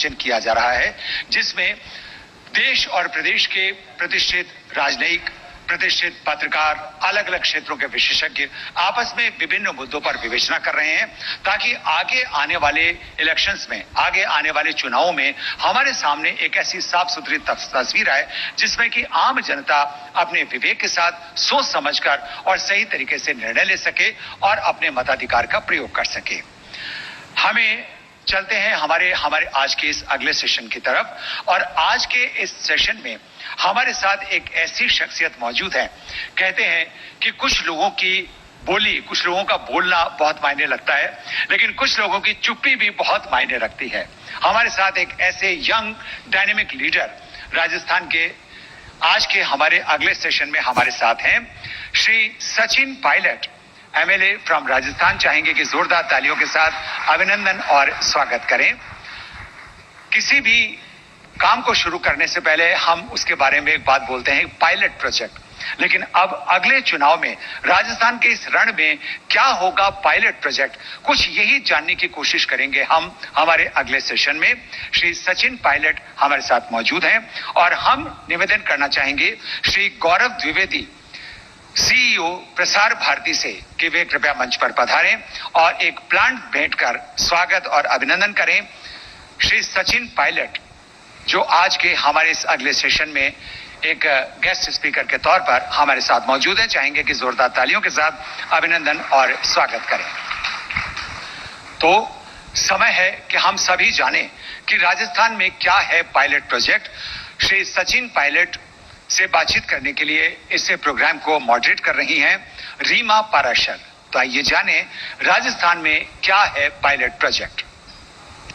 आयोजन किया जा रहा है, जिसमें देश और प्रदेश के प्रतिष्ठित राजनयिक, प्रतिष्ठित पत्रकार, अलग अलग क्षेत्रों के विशेषज्ञ आपस में विभिन्न मुद्दों पर विवेचना कर रहे हैं, ताकि आगे आने वाले इलेक्शंस में, आगे आने वाले चुनावों में हमारे सामने एक ऐसी साफ सुथरी तस्वीर आए जिसमें कि आम जनता अपने विवेक के साथ सोच समझकर और सही तरीके से निर्णय ले सके और अपने मताधिकार का प्रयोग कर सके। हमें चलते हैं हमारे आज के इस अगले सेशन की तरफ, और आज के इस सेशन में हमारे साथ एक ऐसी शख्सियत मौजूद है। कहते हैं कि कुछ लोगों की बोली, कुछ लोगों का बोलना बहुत मायने लगता है, लेकिन कुछ लोगों की चुप्पी भी बहुत मायने रखती है। हमारे साथ एक ऐसे यंग डायनेमिक लीडर राजस्थान के आज के हमारे अगले सेशन में हमारे साथ हैं श्री सचिन पायलट, एमएलए फ्रॉम राजस्थान। चाहेंगे कि जोरदार तालियों के साथ अभिनंदन और स्वागत करें। किसी भी काम को शुरू करने से पहले हम उसके बारे में एक बात बोलते हैं, पायलट प्रोजेक्ट, लेकिन अब अगले चुनाव में राजस्थान के इस रण में क्या होगा पायलट प्रोजेक्ट, कुछ यही जानने की कोशिश करेंगे हम हमारे अगले सेशन में। श्री सचिन पायलट हमारे साथ मौजूद हैं और हम निवेदन करना चाहेंगे श्री गौरव द्विवेदी, सीईओ प्रसार भारती से, कि वे कृपया मंच पर पधारें और एक प्लांट भेंट कर स्वागत और अभिनंदन करें। श्री सचिन पायलट जो आज के हमारे इस अगले सेशन में एक गेस्ट स्पीकर के तौर पर हमारे साथ मौजूद हैं, चाहेंगे कि जोरदार तालियों के साथ अभिनंदन और स्वागत करें। तो समय है कि हम सभी जानें कि राजस्थान में क्या है पायलट प्रोजेक्ट। श्री सचिन पायलट से बातचीत करने के लिए इस प्रोग्राम को मॉडरेट कर रही हैं रीमा पाराशर। तो आइए जाने राजस्थान में क्या है pilot project.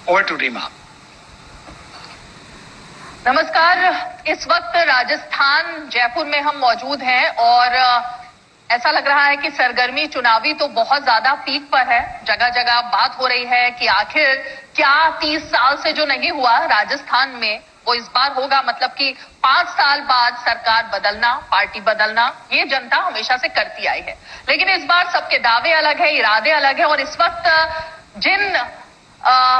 Over to Reema. नमस्कार। इस वक्त राजस्थान जयपुर में हम मौजूद हैं और ऐसा लग रहा है कि सरगर्मी चुनावी तो बहुत ज्यादा पीक पर है। जगह जगह बात हो रही है कि आखिर क्या 30 साल से जो नहीं हुआ राजस्थान में वो इस बार होगा, मतलब कि 5 साल बाद सरकार बदलना, पार्टी बदलना, ये जनता हमेशा से करती आई है। लेकिन इस बार सबके दावे अलग है, इरादे अलग है, और इस वक्त जिन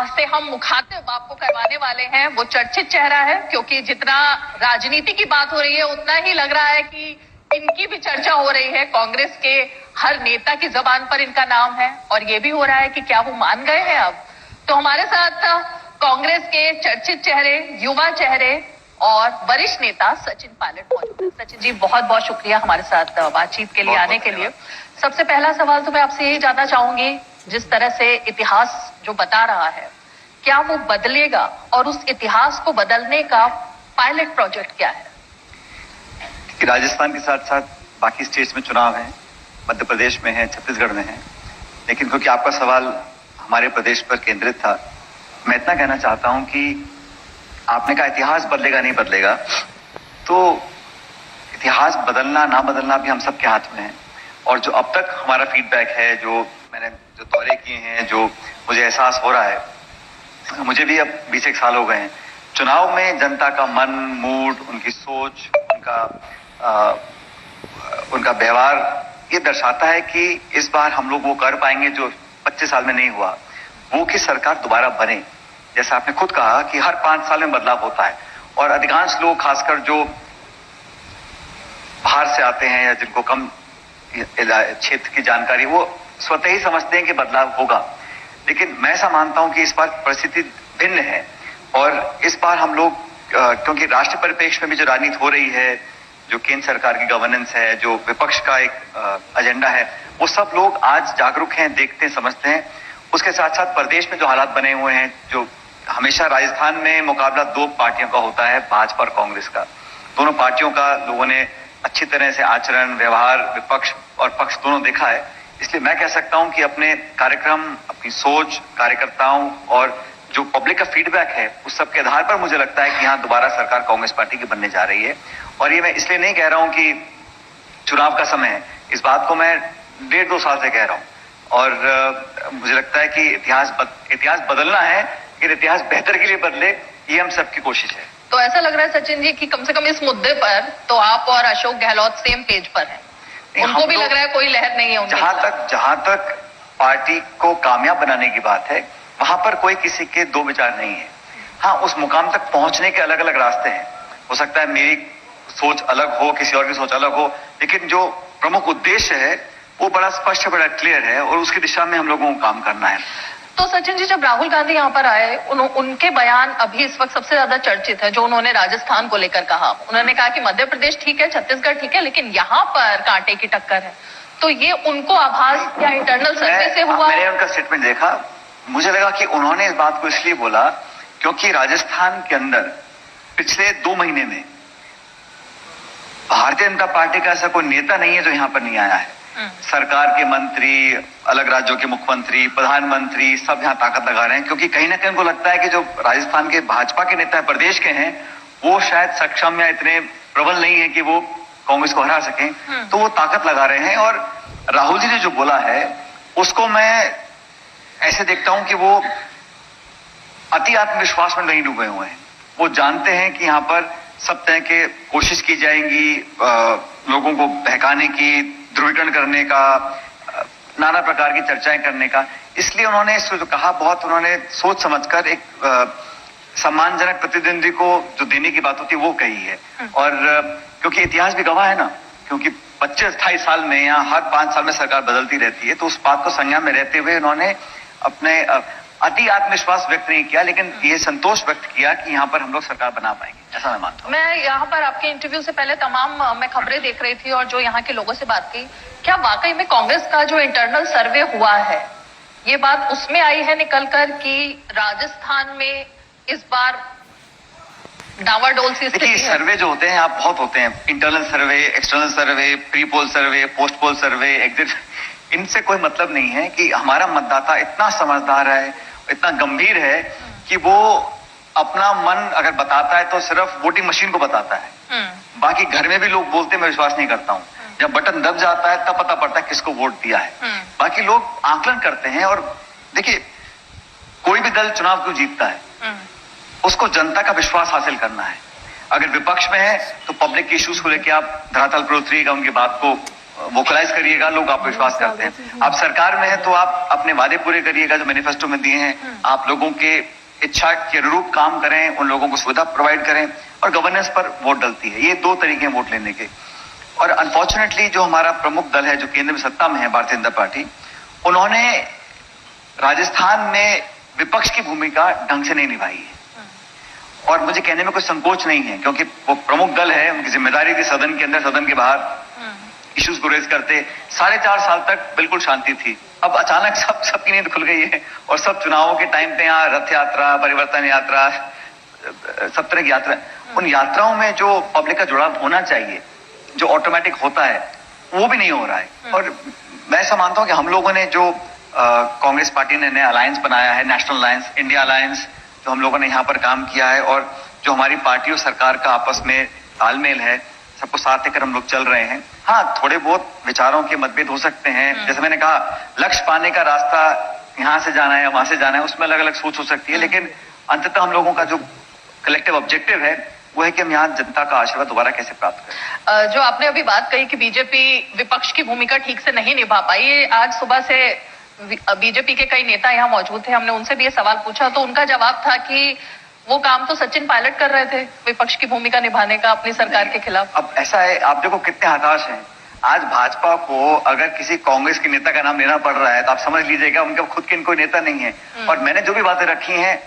से हम मुखातिब आपको करवाने वाले हैं वो चर्चित चेहरा है, क्योंकि जितना राजनीति की बात हो रही है उतना ही लग रहा है कि इनकी भी चर्चा हो रही है। कांग्रेस के हर नेता की जबान पर इनका नाम है और ये भी हो रहा है कि क्या वो मान गए हैं अब। तो हमारे साथ कांग्रेस के चर्चित चेहरे, युवा चेहरे और वरिष्ठ नेता सचिन पायलट मौजूद है। सचिन जी, बहुत बहुत शुक्रिया हमारे साथ बातचीत के लिए आने के लिए। सबसे पहला सवाल तो मैं आपसे यही जानना चाहूंगी, जिस तरह से इतिहास जो बता रहा है, क्या वो बदलेगा, और उस इतिहास को बदलने का पायलट प्रोजेक्ट क्या है? राजस्थान के साथ साथ बाकी स्टेट्स में चुनाव है, मध्य प्रदेश में है, छत्तीसगढ़ में है, लेकिन क्योंकि आपका सवाल हमारे प्रदेश पर केंद्रित था, मैं इतना कहना चाहता हूं कि आपने कहा इतिहास बदलेगा नहीं बदलेगा, तो इतिहास बदलना ना बदलना भी हम सबके हाथ में है। और जो अब तक हमारा फीडबैक है, जो मैंने जो दौरे किए हैं, जो मुझे एहसास हो रहा है, मुझे भी अब 20 साल हो गए हैं, चुनाव में जनता का मन, मूड, उनकी सोच, उनका व्यवहार ये दर्शाता है कि इस बार हम लोग वो कर पाएंगे जो 25 साल में नहीं हुआ, वो कि सरकार दोबारा बने। जैसा आपने खुद कहा कि हर 5 साल में बदलाव होता है, और अधिकांश लोग, खासकर जो बाहर से आते हैं या जिनको कम क्षेत्र की जानकारी, वो स्वतः ही समझते हैं कि बदलाव होगा। लेकिन मैं ऐसा मानता हूं कि इस बार परिस्थिति भिन्न है, और इस बार हम लोग क्योंकि राष्ट्रीय परिप्रेक्ष्य में भी जो राजनीति हो रही है, जो केंद्र सरकार की गवर्नेंस है, जो विपक्ष का एक एजेंडा है, वो सब लोग आज जागरूक हैं, देखते हैं, समझते हैं। उसके साथ साथ प्रदेश में जो हालात बने हुए हैं, जो हमेशा राजस्थान में मुकाबला 2 पार्टियों का होता है, भाजपा और कांग्रेस का। दोनों पार्टियों का लोगों ने अच्छी तरह से आचरण, व्यवहार, विपक्ष और पक्ष दोनों देखा है। इसलिए मैं कह सकता हूं कि अपने कार्यक्रम, अपनी सोच, कार्यकर्ताओं और जो पब्लिक का फीडबैक है, उस सब के आधार पर मुझे लगता है कि यहाँ दोबारा सरकार कांग्रेस पार्टी की बनने जा रही है। और ये मैं इसलिए नहीं कह रहा हूं कि चुनाव का समय है, इस बात को मैं 1.5-2 साल से कह रहा हूं। और मुझे लगता है कि इतिहास बदलना है, लेकिन इतिहास बेहतर के लिए बदले, ये हम सबकी कोशिश है। तो ऐसा लग रहा है सचिन जी कि कम से कम इस मुद्दे पर तो आप और अशोक गहलोत सेम पेज पर हैं। उनको भी लग रहा है कोई लहर नहीं है उनके खिलाफ। जहां तक पार्टी को कामयाब बनाने की बात है, वहां पर कोई किसी के 2 विचार नहीं है। हाँ, उस मुकाम तक पहुंचने के अलग अलग रास्ते हैं। हो सकता है मेरी सोच अलग हो, किसी और की सोच अलग हो, लेकिन जो प्रमुख उद्देश्य है वो बड़ा स्पष्ट है, बड़ा क्लियर है, और उसकी दिशा में हम लोगों को काम करना है। तो सचिन जी, जब राहुल गांधी यहाँ पर आए, उनके बयान अभी इस वक्त सबसे ज्यादा चर्चित है, जो उन्होंने राजस्थान को लेकर कहा। उन्होंने कहा कि मध्य प्रदेश ठीक है, छत्तीसगढ़ ठीक है, लेकिन यहाँ पर कांटे की टक्कर है। तो ये उनको आभास या इंटरनल सर्वे से हुआ? मैंने उनका स्टेटमेंट देखा, मुझे लगा कि उन्होंने इस बात को इसलिए बोला क्योंकि राजस्थान के अंदर पिछले 2 महीने में भारतीय जनता पार्टी का ऐसा कोई नेता नहीं है जो यहां पर नहीं आया है। सरकार के मंत्री, अलग राज्यों के मुख्यमंत्री, प्रधानमंत्री सब यहां ताकत लगा रहे हैं, क्योंकि कहीं ना कहीं उनको लगता है कि जो राजस्थान के भाजपा के नेता प्रदेश के हैं वो शायद सक्षम या इतने प्रबल नहीं है कि वो कांग्रेस को हरा सकें, तो वो ताकत लगा रहे हैं। और राहुल जी ने जो बोला है उसको मैं ऐसे देखता हूं कि वो अति आत्मविश्वास में नहीं डूबे हुए हैं। वो जानते हैं कि यहां पर सब तरह के कोशिश की जाएंगी, लोगों को बहकाने की, ध्रुवीकरण करने का, नाना प्रकार की चर्चाएं करने का। इसलिए उन्होंने इसको जो कहा, बहुत उन्होंने सोच समझकर एक सम्मानजनक प्रतिद्वंदी को जो देने की बात होती है वो कही है। और क्योंकि इतिहास भी गवाह है ना, क्योंकि 25-28 साल में या हर 5 साल में सरकार बदलती रहती है, तो उस बात को संज्ञान में रहते हुए उन्होंने अपने अति आत्मविश्वास व्यक्त नहीं किया, लेकिन ये संतोष व्यक्त किया कि यहाँ पर हम लोग सरकार बना पाएंगे, ऐसा मैं मानता हूँ। मैं यहाँ पर आपके इंटरव्यू से पहले मैं खबरें देख रही थी और जो यहाँ के लोगों से बात की, क्या वाकई में कांग्रेस का जो इंटरनल सर्वे हुआ है, ये बात उसमें आई है निकलकर कि राजस्थान में इस बार डावाडोल सी स्थिति है? सर्वे जो होते हैं आप बहुत होते हैं, इंटरनल सर्वे, एक्सटर्नल सर्वे, प्री पोल सर्वे, पोस्ट पोल सर्वे, एग्जिट, इनसे कोई मतलब नहीं है। कि हमारा मतदाता इतना समझदार है, इतना गंभीर है कि वो अपना मन अगर बताता है तो सिर्फ वोटिंग मशीन को बताता है। बाकी घर में भी लोग बोलते हैं, मैं विश्वास नहीं करता हूं। जब बटन दब जाता है तब पता पड़ता है किसको वोट दिया है। बाकी लोग आकलन करते हैं। और देखिए, कोई भी दल चुनाव क्यों जीतता है, उसको जनता का विश्वास हासिल करना है। अगर विपक्ष में है तो पब्लिक के इश्यूज को लेकर आप धरातल पर उतरिएगा, उनकी बात को वोकलाइज करिएगा, लोग आप विश्वास करते हैं। आप सरकार में है तो आप अपने वादे पूरे करिएगा जो मैनिफेस्टो में दिए हैं, आप लोगों के इच्छा के अनुरूप काम करें, उन लोगों को सुविधा प्रोवाइड करें, और गवर्नेंस पर वोट डलती है। ये 2 तरीके हैं वोट लेने के। और अनफॉर्चुनेटली जो हमारा प्रमुख दल है, जो केंद्र में सत्ता में है, भारतीय जनता पार्टी, उन्होंने राजस्थान में विपक्ष की भूमिका ढंग से नहीं निभाई है। और मुझे कहने में कोई संकोच नहीं है, क्योंकि वो प्रमुख दल है, उनकी जिम्मेदारी थी सदन के अंदर, सदन के बाहर इश्यूज को रेज करते। 4.5 साल तक बिल्कुल शांति थी। अब अचानक सबकी नींद खुल गई है, और सब चुनावों के टाइम पे यहाँ रथ यात्रा, परिवर्तन यात्रा, सब तरह की यात्रा, उन यात्राओं में जो पब्लिक का जुड़ाव होना चाहिए, जो ऑटोमेटिक होता है, वो भी नहीं हो रहा है। और मैं ऐसा मानता हूं कि हम लोगों ने जो कांग्रेस पार्टी ने नया अलायंस बनाया है, नेशनल अलायंस, इंडिया अलायंस, जो हम लोगों ने यहाँ पर काम किया है, और जो हमारी पार्टी और सरकार का आपस में तालमेल है, सबको साथ लेकर हम लोग चल रहे हैं। हाँ, थोड़े बहुत विचारों के मतभेद हो सकते हैं। जैसे मैंने कहा, लक्ष्य पाने का रास्ता यहाँ से जाना है या वहां से जाना है, उसमें अलग अलग सोच हो सकती है, लेकिन अंततः हम लोगों का जो कलेक्टिव ऑब्जेक्टिव है वो है कि हम यहाँ जनता का आशीर्वाद दोबारा कैसे प्राप्त करें। जो आपने अभी बात कही कि बीजेपी विपक्ष की भूमिका ठीक से नहीं निभा पाई, आज सुबह से बीजेपी के कई नेता यहाँ मौजूद थे, हमने उनसे भी ये सवाल पूछा, तो उनका जवाब था कि वो काम तो सचिन पायलट कर रहे थे, विपक्ष की भूमिका निभाने का अपनी सरकार के खिलाफ। अब ऐसा है, आप देखो कितने हताश हैं। आज भाजपा को अगर किसी कांग्रेस के नेता का नाम लेना पड़ रहा है तो आप समझ लीजिएगा उनके खुद के कोई नेता नहीं है। और मैंने जो भी बातें रखी हैं,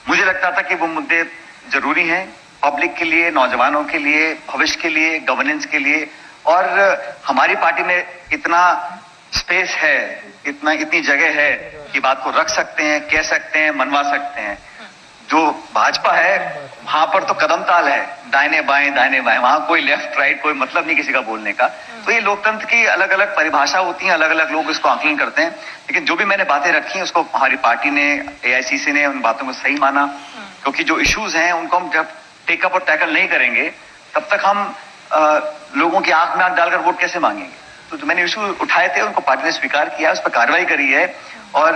मुझे लगता था कि वो मुद्दे जरूरी हैं पब्लिक के लिए, नौजवानों के लिए, भविष्य के लिए, गवर्नेंस के लिए। और हमारी पार्टी में इतना स्पेस है, इतनी जगह है कि बात को रख सकते हैं, कह सकते हैं, मनवा सकते हैं। जो भाजपा है वहां पर तो कदम ताल है, दाहिने बाएं, वहां कोई लेफ्ट राइट कोई मतलब नहीं किसी का बोलने का। तो ये लोकतंत्र की अलग अलग परिभाषा होती है, अलग अलग लोग इसको आकलन करते हैं। लेकिन जो भी मैंने बातें रखी उसको हमारी पार्टी ने, AICC ने उन बातों को सही माना, क्योंकि जो इश्यूज हैं उनको हम जब टेकअप और टैकल नहीं करेंगे तब तक हम लोगों की आंख में आंख डालकर वोट कैसे मांगेंगे। तो जो मैंने इशू उठाए थे उनको पार्टी ने स्वीकार किया, उस पर कार्रवाई करी है। और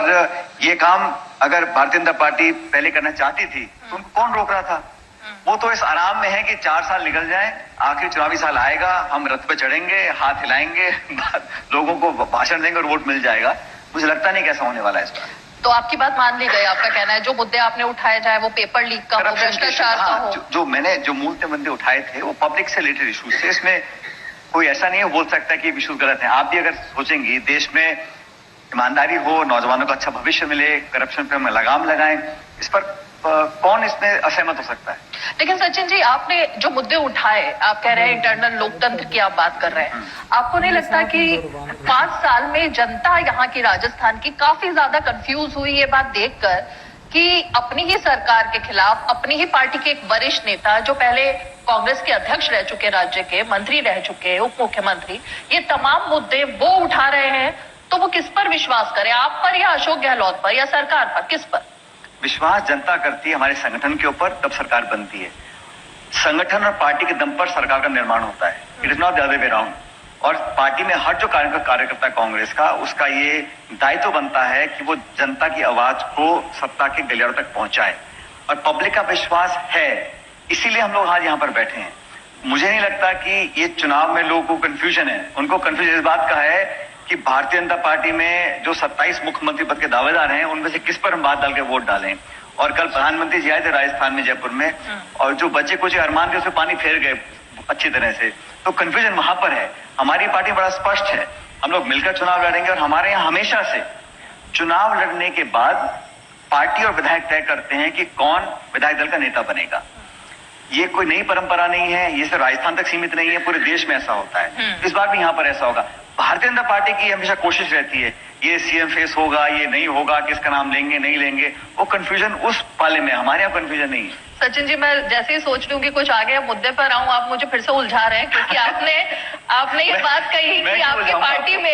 ये काम अगर भारतीय जनता पार्टी पहले करना चाहती थी तो उनको कौन रोक रहा था। वो तो इस आराम में है कि 4 साल निकल जाए, आखिरी चुनावी साल आएगा, हम रथ पे चढ़ेंगे, हाथ हिलाएंगे, लोगों को भाषण देंगे और वोट मिल जाएगा। मुझे लगता नहीं कैसा होने वाला है इस बार। तो आपकी बात मान ली गई, आपका कहना है जो मुद्दे आपने उठाए, चाहे वो पेपर लीक का हो, भ्रष्टाचार का हो, जो मैंने जो मूल मुद्दे उठाए थे वो पब्लिक से रिलेटेड इश्यूज थे। इसमें कोई ऐसा नहीं है बोल सकता कि इश्यूज गलत हैं। आप भी अगर सोचेंगी देश में ईमानदारी हो, नौजवानों को अच्छा भविष्य मिले, करप्शन पे हम लगाम लगाएं, इस पर कौन इसमें असहमत हो सकता है? लेकिन सचिन जी, आपने जो मुद्दे उठाए, आप कह रहे हैं इंटरनल लोकतंत्र की आप बात कर रहे हैं, आपको नहीं लगता कि 5 साल में जनता यहाँ की, राजस्थान की, काफी ज्यादा कंफ्यूज हुई ये बात देखकर कि अपनी ही सरकार के खिलाफ अपनी ही पार्टी के एक वरिष्ठ नेता, जो पहले कांग्रेस के अध्यक्ष रह चुके, राज्य के मंत्री रह चुके, उप मुख्यमंत्री, ये तमाम मुद्दे वो उठा रहे हैं, तो वो किस पर विश्वास करें, आप पर या अशोक गहलोत पर या सरकार पर, किस पर? विश्वास जनता करती है हमारे संगठन के ऊपर, तब सरकार बनती है। संगठन और पार्टी के दम पर सरकार का निर्माण होता है। It is not the other way around. और पार्टी में हर जो कार्यकर्ता है कांग्रेस का, उसका ये दायित्व बनता है कि वो जनता की आवाज को सत्ता के गलियारों तक पहुंचाए। और पब्लिक का विश्वास है, इसीलिए हम लोग आज यहाँ पर बैठे हैं। मुझे नहीं लगता कि ये चुनाव में लोगों को कंफ्यूजन है। उनको कंफ्यूजन इस बात का है कि भारतीय जनता पार्टी में जो 27 मुख्यमंत्री पद के दावेदार हैं, उनमें से किस पर हम बात डाल के वोट डालें। और कल प्रधानमंत्री जी आए थे राजस्थान में, जयपुर में, और जो बच्चे कुछ अरमान थे उसमें पानी फेर गए अच्छी तरह से। तो कंफ्यूजन वहां पर है। हमारी पार्टी बड़ा स्पष्ट है, हम लोग मिलकर चुनाव लड़ेंगे। और हमारे यहाँ हमेशा से चुनाव लड़ने के बाद पार्टी और विधायक तय करते हैं कि कौन विधायक दल का नेता बनेगा। ये कोई नई परंपरा नहीं है, ये सिर्फ राजस्थान तक सीमित नहीं है, पूरे देश में ऐसा होता है। इस बार भी यहाँ पर ऐसा होगा। भारतीय जनता पार्टी की हमेशा कोशिश रहती है ये सीएम फेस होगा, ये नहीं होगा, किसका नाम लेंगे नहीं लेंगे, वो कंफ्यूजन उस पाले में। हमारे यहाँ कंफ्यूजन नहीं है। सचिन जी, मैं जैसे ही सोच रही हूँ कि कुछ आगे मुद्दे पर आऊं, आप मुझे फिर से उलझा रहे हैं, क्योंकि आपने ये बात कही कि आपकी पार्टी में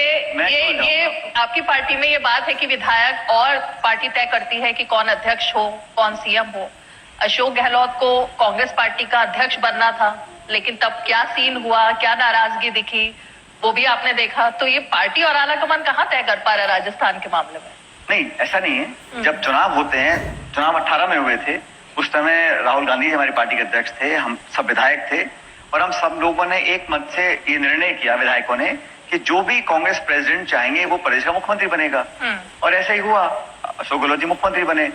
ये आपकी पार्टी में ये बात है कि विधायक और पार्टी तय करती है कि कौन अध्यक्ष हो, कौन सीएम हो। अशोक गहलोत को कांग्रेस पार्टी का अध्यक्ष बनना था, लेकिन तब क्या सीन हुआ, क्या नाराजगी दिखी, वो भी आपने देखा। तो ये पार्टी और आलाकमान कहाँ तय कर पा रहा है राजस्थान के मामले में? नहीं, ऐसा नहीं है। जब चुनाव होते हैं, चुनाव 18 में हुए थे, उस समय राहुल गांधी हमारी पार्टी के अध्यक्ष थे, हम सब विधायक थे, और हम सब लोगों ने एक मत से ये निर्णय किया, विधायकों ने, कि जो भी कांग्रेस प्रेसिडेंट चाहेंगे वो प्रदेश का मुख्यमंत्री बनेगा। और ऐसा ही हुआ, अशोक गहलोत जी मुख्यमंत्री बने।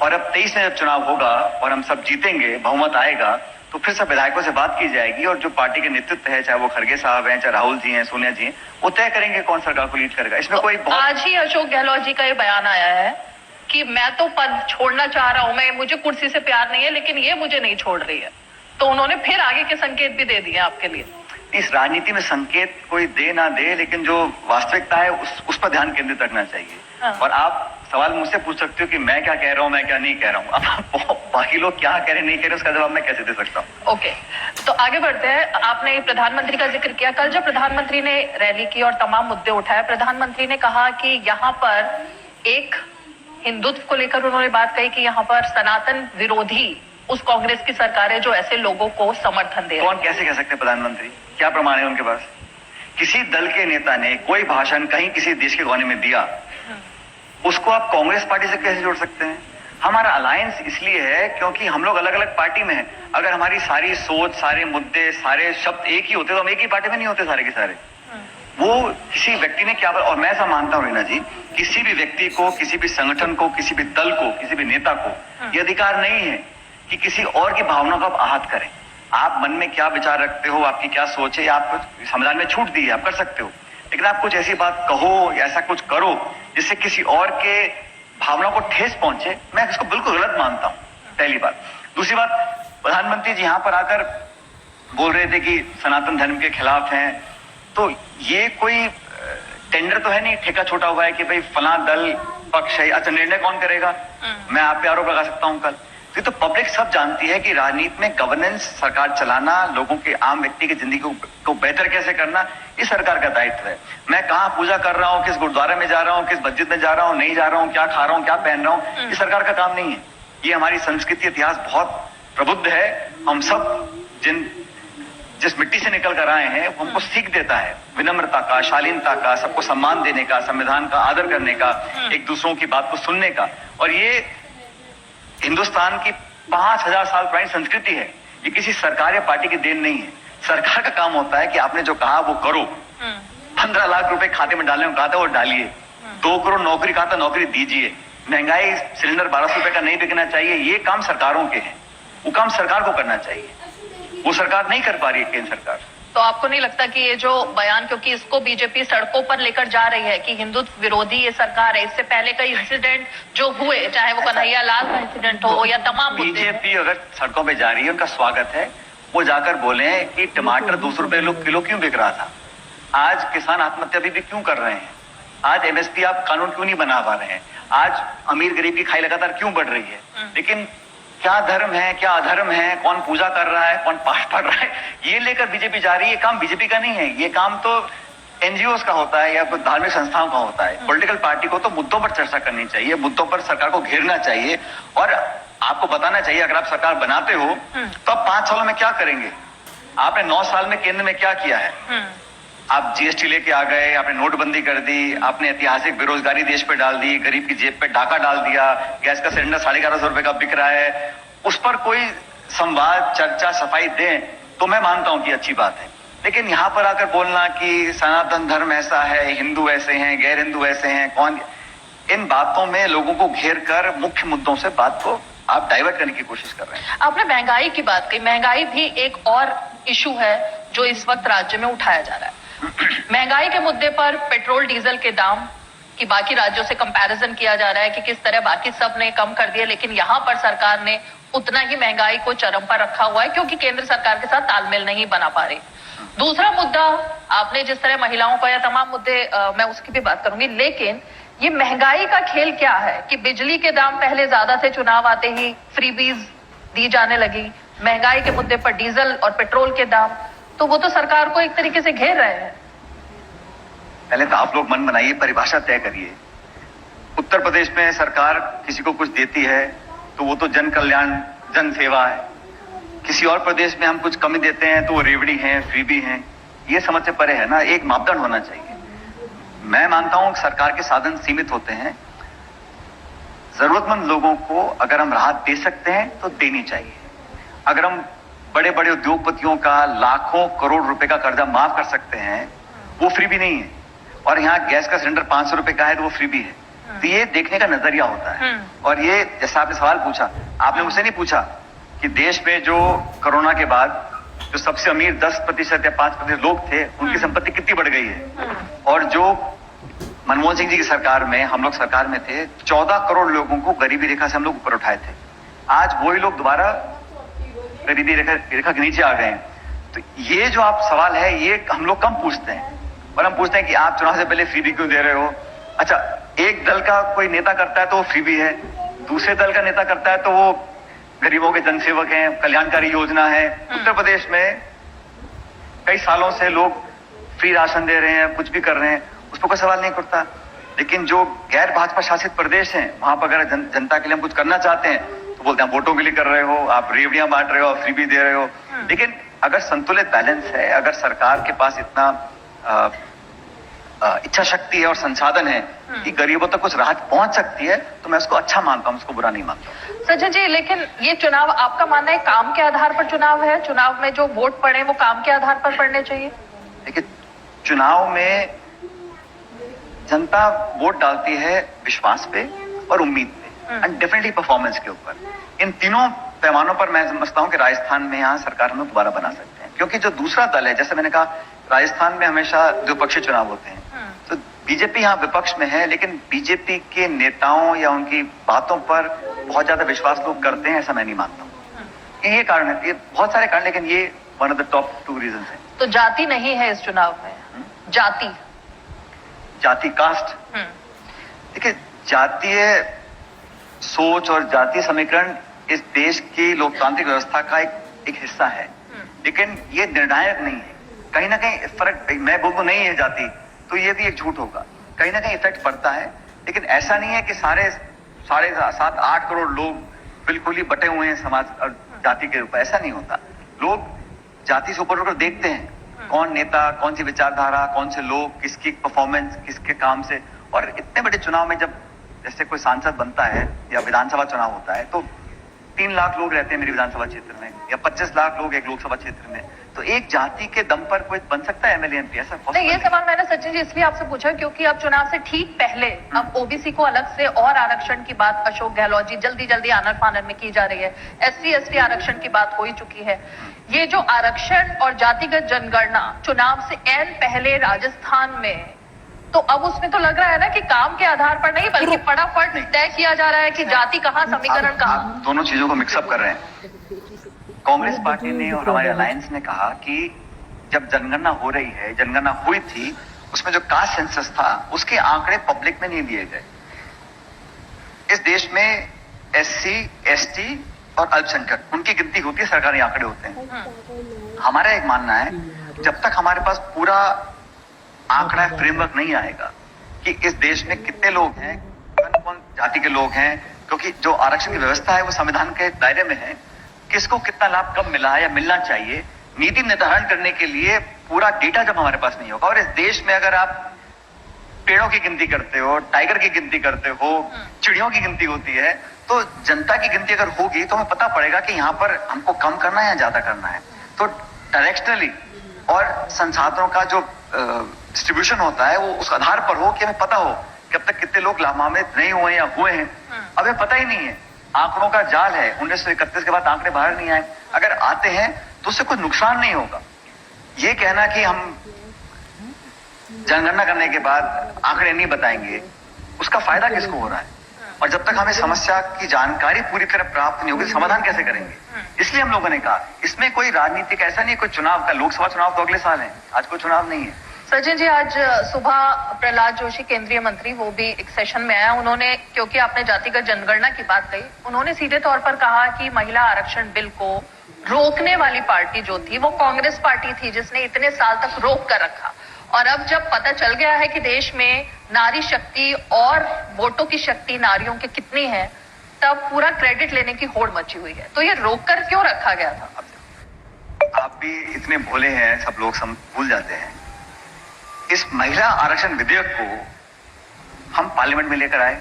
और अब 23 में जब चुनाव होगा और हम सब जीतेंगे, बहुमत आएगा, तो फिर सब विधायकों से बात की जाएगी, और जो पार्टी के नेतृत्व है, चाहे वो खड़गे साहब हैं, चाहे राहुल जी हैं, सोनिया जी हैं, वो तय करेंगे कौन सरकार को लीड करेगा। इसमें कोई आज ही अशोक गहलोत जी का ये बयान आया है कि मैं तो पद छोड़ना चाह रहा हूं, मुझे कुर्सी से प्यार नहीं है, लेकिन ये मुझे नहीं छोड़ रही है। तो उन्होंने फिर आगे के संकेत भी दे दिए आपके लिए। इस राजनीति में संकेत कोई दे ना दे, लेकिन जो वास्तविकता है उस पर ध्यान केंद्रित रखना चाहिए। और आप सवाल मुझसे पूछ सकते हो कि मैं क्या कह रहा हूं, मैं क्या नहीं कह रहा हूं। अब बाकी लोग क्या कह रहे नहीं कह रहे, उसका जवाब मैं कैसे दे सकता हूं? ओके, तो आगे बढ़ते हैं। आपने प्रधानमंत्री का जिक्र किया। कल जब प्रधानमंत्री ने रैली की और तमाम मुद्दे उठाए, प्रधानमंत्री ने कहा कि यहाँ पर एक हिंदुत्व को लेकर उन्होंने बात कही कि यहाँ पर सनातन विरोधी उस कांग्रेस की सरकार है जो ऐसे लोगों को समर्थन दे रही है। कौन कैसे कह सकते हैं प्रधानमंत्री? क्या प्रमाण है उनके पास? किसी दल के नेता ने कोई भाषण कहीं किसी देश के कोने में दिया, उसको आप कांग्रेस पार्टी से कैसे जोड़ सकते हैं? हमारा अलायंस इसलिए है क्योंकि हम लोग अलग अलग पार्टी में हैं। अगर हमारी सारी सोच, सारे मुद्दे, सारे शब्द एक ही होते तो हम एक ही पार्टी में नहीं होते सारे के सारे। वो किसी व्यक्ति ने क्या, और मैं ऐसा मानता हूं रीना जी, किसी भी व्यक्ति को, किसी भी संगठन को, किसी भी दल को, किसी भी नेता को ये अधिकार नहीं है कि किसी और की भावना को आप आहत करें। आप मन में क्या विचार रखते हो, आपकी क्या सोच है, आपको संविधान में छूट दी है, आप कर सकते हो। लेकिन आप कुछ ऐसी बात कहो या ऐसा कुछ करो जिससे किसी और के भावना को ठेस पहुंचे, मैं इसको बिल्कुल गलत मानता हूं, पहली बात। दूसरी बात, प्रधानमंत्री जी यहां पर आकर बोल रहे थे कि सनातन धर्म के खिलाफ हैं, तो ये कोई टेंडर तो है नहीं, ठेका छोटा हुआ है कि भाई फला दल पक्ष है। अच्छा, निर्णय कौन करेगा? मैं आप पे आरोप लगा सकता हूं कल। ये तो पब्लिक सब जानती है कि राजनीति में गवर्नेंस, सरकार चलाना, लोगों के, आम व्यक्ति की जिंदगी को बेहतर कैसे करना, ये सरकार का दायित्व है। मैं कहाँ पूजा कर रहा हूँ, किस गुरुद्वारे में जा रहा हूँ, किस मस्जिद में जा रहा हूँ, नहीं जा रहा हूँ, क्या खा रहा हूँ, क्या पहन रहा हूँ, ये सरकार का काम नहीं है। ये हमारी संस्कृति, इतिहास बहुत प्रबुद्ध है। हम सब जिस मिट्टी से निकल कर आए हैं, हमको सीख देता है विनम्रता का, शालीनता का, सबको सम्मान देने का, संविधान का आदर करने का, एक दूसरों की बात को सुनने का। और ये हिंदुस्तान की 5000 साल पुरानी संस्कृति है। ये किसी सरकार या पार्टी की देन नहीं है। सरकार का काम होता है कि आपने जो कहा वो करो। 15 लाख रुपए खाते में डालने को कहा था, वो डालिए। 2 करोड़ नौकरी कहा था, नौकरी दीजिए। महंगाई सिलेंडर 1200 रुपए का नहीं बिकना चाहिए, ये काम सरकारों के हैं, वो काम सरकार को करना चाहिए, वो सरकार नहीं कर पा रही है, केंद्र सरकार। तो आपको नहीं लगता कि ये जो बयान, क्योंकि इसको बीजेपी सड़कों पर लेकर जा रही है कि हिंदुत्व विरोधी ये सरकार है, इससे पहले कई इंसिडेंट जो हुए, चाहे वो कन्हैया लाल का इंसिडेंट हो या तमाम बीजेपी अगर सड़कों पे जा रही है, उनका स्वागत है, वो जाकर बोले कि टमाटर 200 रुपए किलो क्यों बिक रहा था, आज किसान आत्महत्या भी क्यों कर रहे हैं, आज एमएसपी आप कानून क्यों नहीं बना पा रहे हैं, आज अमीर गरीब की खाई लगातार क्यों बढ़ रही है। लेकिन क्या धर्म है, क्या अधर्म है, कौन पूजा कर रहा है, कौन पाठ पढ़ रहा है, ये लेकर बीजेपी जा रही है। ये काम बीजेपी का नहीं है, ये काम तो एनजीओ का होता है या धार्मिक संस्थाओं का होता है। पॉलिटिकल पार्टी को तो मुद्दों पर चर्चा करनी चाहिए, मुद्दों पर सरकार को घेरना चाहिए और आपको बताना चाहिए अगर आप सरकार बनाते हो तो आप 5 सालों में क्या करेंगे। आपने 9 साल में केंद्र में क्या किया है, आप जीएसटी लेके आ गए, आपने नोटबंदी कर दी, आपने ऐतिहासिक बेरोजगारी देश पे डाल दी, गरीब की जेब पे डाका डाल दिया, गैस का सिलेंडर 1150 रुपए का बिक रहा है, उस पर कोई संवाद चर्चा सफाई दें तो मैं मानता हूं कि अच्छी बात है। लेकिन यहां पर आकर बोलना कि सनातन धर्म ऐसा है, हिंदू ऐसे हैं, गैर हिंदू ऐसे हैं, कौन, इन बातों में लोगों को घेर कर मुख्य मुद्दों से बात को आप डाइवर्ट करने की कोशिश कर रहे हैं। आपने महंगाई की बात कही, महंगाई भी एक और इशू है जो इस वक्त राज्य में उठाया जा रहा है। महंगाई के मुद्दे पर पेट्रोल डीजल के दाम की बाकी राज्यों से कंपैरिजन किया जा रहा है कि किस तरह बाकी सब ने कम कर दिया, लेकिन यहां पर सरकार ने उतना ही महंगाई को चरम पर रखा हुआ है क्योंकि केंद्र सरकार के साथ तालमेल नहीं बना पा रही। दूसरा मुद्दा, आपने जिस तरह महिलाओं का या तमाम मुद्दे मैं उसकी भी बात करूंगी, लेकिन ये महंगाई का खेल क्या है कि बिजली के दाम पहले ज्यादा थे, चुनाव आते ही फ्रीबीज दी जाने लगी, महंगाई के मुद्दे पर डीजल और पेट्रोल के दाम, तो वो तो सरकार को एक तरीके से घेर रहे हैं। पहले तो आप लोग मन बनाइए, परिभाषा तय करिए। उत्तर प्रदेश में सरकार किसी को कुछ देती है तो वो तो जन कल्याण, जन सेवा है। किसी और प्रदेश में हम कुछ कमी देते हैं तो वो रेवड़ी है, फ्रीबी है। ये समझ से परे है ना, एक मापदंड होना चाहिए। मैं मानता हूं कि सरकार के साधन सीमित होते हैं, जरूरतमंद लोगों को अगर हम राहत दे सकते हैं तो देनी चाहिए। अगर हम बड़े बड़े उद्योगपतियों का लाखों करोड़ रुपए का कर्जा माफ कर सकते हैं, वो फ्रीबी नहीं है, और यहाँ गैस का सिलेंडर 500 रुपए का है तो वो फ्रीबी है, तो ये देखने का नजरिया होता है। और ये जैसा आपने सवाल पूछा, आपने मुझसे नहीं पूछा कि देश में जो कोरोना के बाद जो सबसे अमीर 10% या 5% लोग थे, उनकी संपत्ति कितनी बढ़ गई है। और जो मनमोहन सिंह जी की सरकार में, हम लोग सरकार में थे, 14 करोड़ लोगों को गरीबी रेखा से हम लोग ऊपर उठाए थे। आज वही लोग दोबारा गरीबी रेखा के नीचे आ गए हैं। तो ये जो आप सवाल है, ये हम लोग कम पूछते हैं, और हम पूछते हैं कि आप चुनाव से पहले फ्रीबी क्यों दे रहे हो। अच्छा, एक दल का कोई नेता करता है तो वो फ्रीबी है, दूसरे दल का नेता करता है तो वो गरीबों के जनसेवक हैं, कल्याणकारी योजना है। उत्तर प्रदेश में कई सालों से लोग फ्री राशन दे रहे हैं, कुछ भी कर रहे हैं, उस पर कोई सवाल नहीं करता। लेकिन जो गैर भाजपा शासित प्रदेश हैं, वहां पर अगर जनता के लिए हम कुछ करना चाहते हैं तो बोलते हैं वोटों के लिए कर रहे हो, आप रेवड़ियां बांट रहे हो, आप फ्रीबी दे रहे हो। लेकिन अगर संतुलित बैलेंस है, अगर सरकार के पास इतना इच्छा शक्ति है और संसाधन है कि गरीबों तक कुछ राहत पहुंच सकती है, तो मैं उसको अच्छा मानता हूं, उसको बुरा नहीं मानता। सचिन जी, लेकिन ये चुनाव, आपका मानना है काम के आधार पर चुनाव है? चुनाव में जो वोट पड़े वो काम के आधार पर पड़ने चाहिए? देखिए, चुनाव में जनता वोट डालती है विश्वास पे और उम्मीद पे, एंड डेफिनेटली परफॉर्मेंस के ऊपर। इन तीनों पैमानों पर मैं समझता हूं कि राजस्थान में यहाँ सरकार हम लोग दोबारा बना सकते हैं, क्योंकि जो दूसरा दल है, जैसे मैंने कहा, राजस्थान में हमेशा द्विपक्षीय चुनाव होते हैं, तो बीजेपी यहाँ विपक्ष में है, लेकिन बीजेपी के नेताओं या उनकी बातों पर बहुत ज्यादा विश्वास लोग करते हैं, ऐसा मैं नहीं मानता हूँ। ये कारण है, ये बहुत सारे कारण, लेकिन ये one of the top 2 reasons है। तो जाति नहीं है इस चुनाव में? जाति कास्ट, देखिए, जातीय सोच और जातीय समीकरण इस देश की लोकतांत्रिक व्यवस्था का एक हिस्सा है, लेकिन ये निर्णायक नहीं है। कहीं ना कहीं फर्क, मैं बोलूं नहीं है जाति, तो ये भी एक झूठ होगा, कहीं ना कहीं इफेक्ट पड़ता है, लेकिन ऐसा नहीं है कि साढ़े 7-8 करोड़ लोग बिल्कुल ही बटे हुए हैं समाज और जाति के ऊपर, ऐसा नहीं होता। लोग जाति से ऊपर उठकर देखते हैं कौन नेता, कौन सी विचारधारा, कौन से लोग, किसकी परफॉर्मेंस, किसके काम से। और इतने बड़े चुनाव में जब जैसे कोई सांसद बनता है या विधानसभा चुनाव होता है, तो 3 लाख लोग रहते हैं मेरे विधानसभा क्षेत्र में, या 25 लाख लोग एक लोकसभा क्षेत्र में, तो एक जाति के दम पर कोई बन सकता है एमएलए एमपी? ऐसा नहीं, ये सवाल मैंने सचिन जी इसलिए आपसे पूछा क्योंकि अब चुनाव से ठीक पहले अब ओबीसी को अलग से और आरक्षण की बात अशोक गहलोत जी जल्दी जल्दी आनर फानर में की जा रही है, SC ST आरक्षण की बात हो ही चुकी है। ये जो आरक्षण और जातिगत जनगणना चुनाव से एन पहले राजस्थान में, तो अब उसमें तो लग रहा है ना कि काम के आधार पर नहीं बल्कि फटाफट तय किया जा रहा है कि जाति कहाँ, समीकरण कहाँ। दोनों चीजों को मिक्सअप कर रहे हैं। कांग्रेस पार्टी ने और हमारे अलायंस ने कहा कि जब जनगणना हो रही है, जनगणना हुई थी, उसमें जो कास्ट सेंसस था उसके आंकड़े पब्लिक में नहीं दिए गए। इस देश में SC ST और अल्पसंख्यक उनकी गिनती होती है, सरकारी आंकड़े होते हैं। हमारा एक मानना है जब तक हमारे पास पूरा आंकड़ा फ्रेमवर्क नहीं आएगा कि इस देश में कितने लोग हैं, कौन कौन जाति के लोग हैं, क्योंकि जो आरक्षण की व्यवस्था है वो संविधान के दायरे में है, किसको कितना लाभ कब मिला है या मिलना चाहिए, नीति निर्धारण करने के लिए पूरा डेटा जब हमारे पास नहीं होगा। और इस देश में अगर आप पेड़ों की गिनती करते हो, टाइगर की गिनती करते हो, चिड़ियों की गिनती होती है, तो जनता की गिनती अगर होगी तो हमें पता पड़ेगा कि यहाँ पर हमको कम करना है या ज्यादा करना है। तो डायरेक्शनली और संसाधनों का जो डिस्ट्रीब्यूशन होता है वो उस आधार पर हो कि हमें पता हो कि अब तक कितने लोग लाभान्वित नहीं हुए या हुए हैं। अब हमें पता ही नहीं है, आंकड़ों का जाल है। 1931 के बाद आंकड़े बाहर नहीं आए, अगर आते हैं तो उससे कोई नुकसान नहीं होगा। ये कहना कि हम जनगणना करने के बाद आंकड़े नहीं बताएंगे, उसका फायदा किसको हो रहा है? और जब तक हमें समस्या की जानकारी पूरी तरह प्राप्त नहीं होगी, समाधान कैसे करेंगे? इसलिए हम लोगों ने कहा इसमें कोई राजनीतिक ऐसा नहीं, कोई चुनाव का, लोकसभा चुनाव तो अगले साल है, आज कोई चुनाव नहीं है। सचिन जी, आज सुबह प्रहलाद जोशी केंद्रीय मंत्री वो भी एक सेशन में आया, उन्होंने, क्योंकि आपने जातिगत जनगणना की बात कही, उन्होंने सीधे तौर पर कहा कि महिला आरक्षण बिल को रोकने वाली पार्टी जो थी वो कांग्रेस पार्टी थी जिसने इतने साल तक रोक कर रखा, और अब जब पता चल गया है कि देश में नारी शक्ति और वोटों की शक्ति नारियों की कितनी है, तब पूरा क्रेडिट लेने की होड़ मची हुई है। तो ये रोक कर क्यों रखा गया था? आप भी इतने भोले हैं, सब लोग भूल जाते हैं। इस महिला आरक्षण विधेयक को हम पार्लियामेंट में लेकर आए,